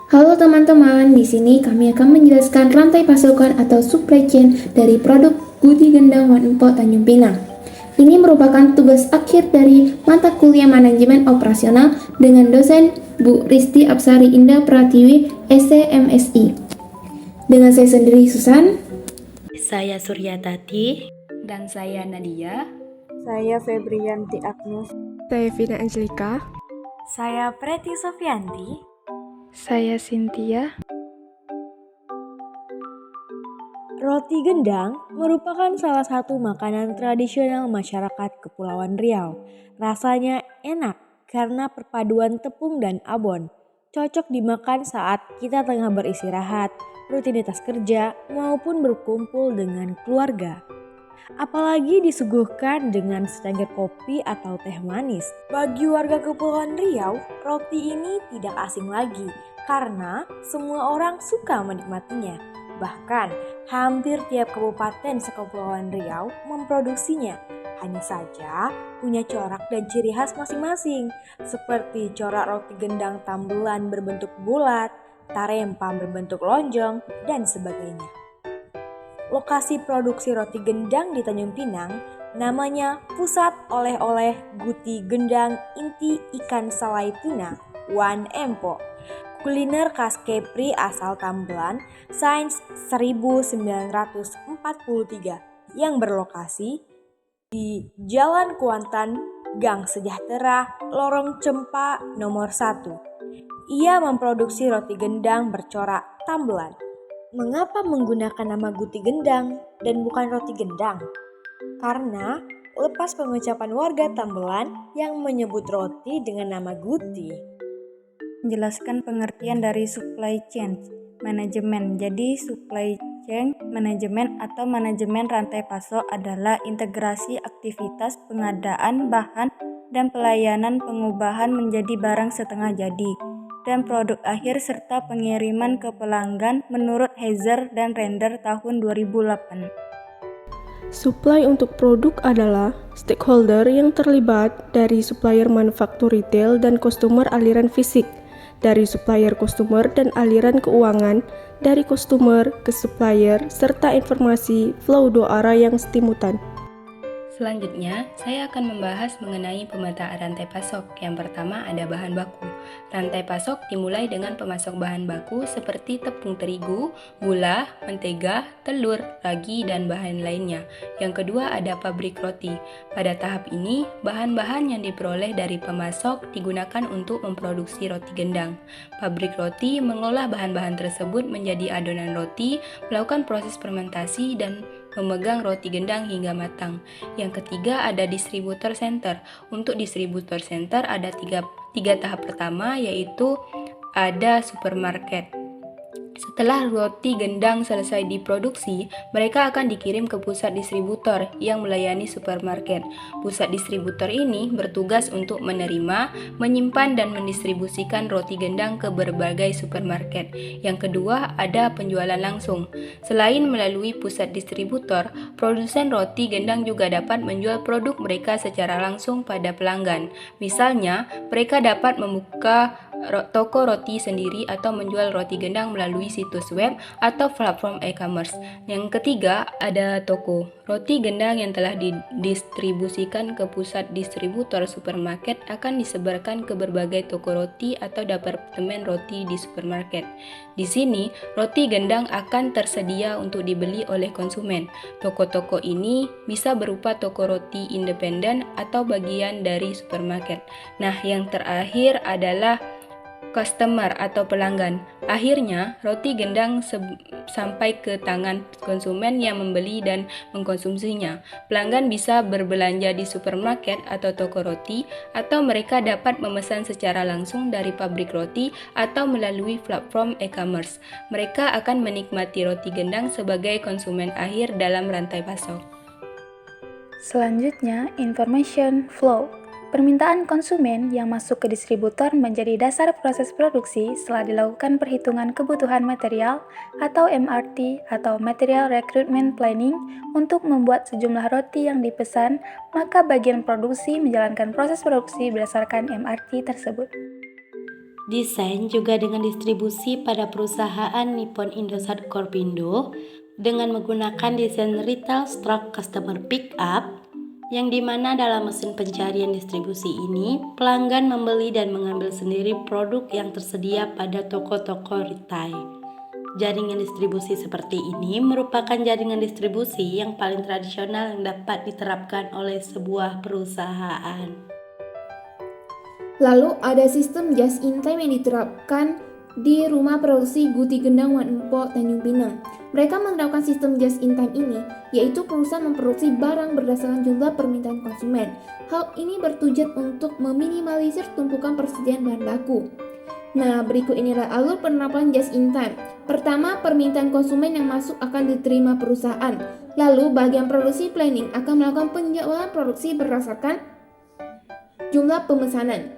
Halo teman-teman, di sini kami akan menjelaskan rantai pasokan atau supply chain dari produk Guti Gendang One Empok Tanjung Pinang. Ini merupakan tugas akhir dari mata kuliah manajemen operasional dengan dosen Bu Risti Apsari Indah Pratiwi, SCMSI. Dengan saya sendiri Susan, Saya Surya Tati. Dan saya Nadia. Saya Febrianti Agnes. Saya Vina Angelika. Saya Preti Sofianti. Saya Cynthia. Roti gendang merupakan salah satu makanan tradisional masyarakat Kepulauan Riau. Rasanya enak karena perpaduan tepung dan abon. Cocok dimakan saat kita tengah beristirahat, rutinitas kerja, maupun berkumpul dengan keluarga. Apalagi disuguhkan dengan secangkir kopi atau teh manis. Bagi warga Kepulauan Riau, roti ini tidak asing lagi karena semua orang suka menikmatinya. Bahkan hampir tiap kabupaten sekepulauan Riau memproduksinya. Hanya saja punya corak dan ciri khas masing-masing, seperti corak roti gendang tambelan berbentuk bulat, tarempam berbentuk lonjong, dan sebagainya. Lokasi produksi roti gendang di Tanjung Pinang namanya Pusat Oleh-oleh Guti Gendang Inti Ikan Salai Tuna One Empok. Kuliner khas Kepri asal Tambelan, Sains 1943 yang berlokasi di Jalan Kuantan, Gang Sejahtera, Lorong Cempa nomor 1. Ia memproduksi roti gendang bercorak tambelan. Mengapa menggunakan nama Guti Gendang dan bukan roti gendang? Karena lepas pengucapan warga Tambelan yang menyebut roti dengan nama Guti. Menjelaskan pengertian dari supply chain manajemen. Jadi supply chain manajemen atau manajemen rantai pasok adalah integrasi aktivitas pengadaan bahan dan pelayanan pengubahan menjadi barang setengah jadi dan produk akhir serta pengiriman ke pelanggan menurut Heizer dan Render tahun 2008. Supply untuk produk adalah stakeholder yang terlibat dari supplier manufaktur retail dan customer aliran fisik, dari supplier customer dan aliran keuangan, dari customer ke supplier, serta informasi flow dua arah yang stimutan. Selanjutnya, saya akan membahas mengenai pemetaan rantai pasok. Yang pertama ada bahan baku. Rantai pasok dimulai dengan pemasok bahan baku seperti tepung terigu, gula, mentega, telur, ragi, dan bahan lainnya. Yang kedua ada pabrik roti. Pada tahap ini, bahan-bahan yang diperoleh dari pemasok digunakan untuk memproduksi roti gendang. Pabrik roti mengolah bahan-bahan tersebut menjadi adonan roti, melakukan proses fermentasi, dan memegang roti gendang hingga matang. Yang ketiga ada distributor center. Untuk distributor center ada tiga tahap pertama, yaitu ada supermarket. Setelah roti gendang selesai diproduksi, mereka akan dikirim ke pusat distributor yang melayani supermarket. Pusat distributor ini bertugas untuk menerima, menyimpan, dan mendistribusikan roti gendang ke berbagai supermarket. Yang kedua, ada penjualan langsung. Selain melalui pusat distributor, produsen roti gendang juga dapat menjual produk mereka secara langsung pada pelanggan. Misalnya, mereka dapat membuka toko roti sendiri atau menjual roti gendang melalui situs web atau platform e-commerce. Yang ketiga ada toko. Roti gendang yang telah didistribusikan ke pusat distributor supermarket akan disebarkan ke berbagai toko roti atau departemen roti di supermarket. Di sini, roti gendang akan tersedia untuk dibeli oleh konsumen. Toko-toko ini bisa berupa toko roti independen atau bagian dari supermarket. Nah, yang terakhir adalah customer atau pelanggan. Akhirnya, roti gendang sampai ke tangan konsumen yang membeli dan mengkonsumsinya. Pelanggan bisa berbelanja di supermarket atau toko roti, atau mereka dapat memesan secara langsung dari pabrik roti atau melalui platform e-commerce. Mereka akan menikmati roti gendang sebagai konsumen akhir dalam rantai pasok. Selanjutnya, information flow. Permintaan konsumen yang masuk ke distributor menjadi dasar proses produksi setelah dilakukan perhitungan kebutuhan material atau MRT atau Material Recruitment Planning untuk membuat sejumlah roti yang dipesan, maka bagian produksi menjalankan proses produksi berdasarkan MRT tersebut. Desain juga dengan distribusi pada perusahaan Nippon Indosat Corpindo dengan menggunakan desain retail stock customer pick up, yang dimana dalam mesin pencarian distribusi ini pelanggan membeli dan mengambil sendiri produk yang tersedia pada toko-toko retail. Jaringan distribusi seperti ini merupakan jaringan distribusi yang paling tradisional yang dapat diterapkan oleh sebuah perusahaan. Lalu ada sistem just in time yang diterapkan di rumah produksi Guti Gendang Wan Empok Tanjung Pinang. Mereka menerapkan sistem just in time ini, yaitu perusahaan memproduksi barang berdasarkan jumlah permintaan konsumen. Hal ini bertujuan untuk meminimalisir tumpukan persediaan bahan baku. Nah, berikut inilah alur penerapan just in time. Pertama, permintaan konsumen yang masuk akan diterima perusahaan. Lalu, bagian produksi planning akan melakukan penjadwalan produksi berdasarkan jumlah pemesanan.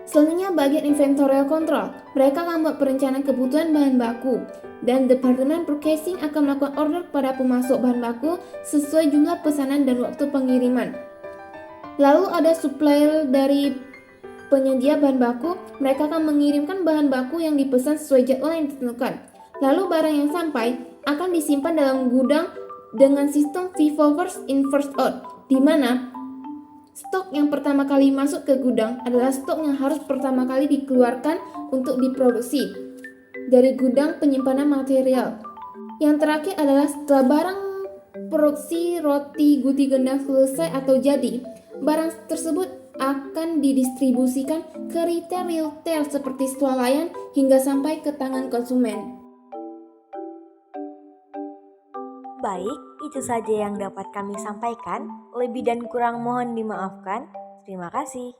Selanjutnya bagian inventorial control. Mereka akan membuat perencanaan kebutuhan bahan baku, dan Departemen Purchasing akan melakukan order kepada pemasok bahan baku sesuai jumlah pesanan dan waktu pengiriman. Lalu ada supplier dari penyedia bahan baku. Mereka akan mengirimkan bahan baku yang dipesan sesuai jadwal yang ditentukan. Lalu barang yang sampai akan disimpan dalam gudang dengan sistem FIFO first in first out, di mana stok yang pertama kali masuk ke gudang adalah stok yang harus pertama kali dikeluarkan untuk diproduksi dari gudang penyimpanan material. Yang terakhir adalah setelah barang produksi roti Guti Gendang selesai atau jadi, barang tersebut akan didistribusikan ke retail seperti swalayan hingga sampai ke tangan konsumen. Baik, itu saja yang dapat kami sampaikan. Lebih dan kurang mohon dimaafkan. Terima kasih.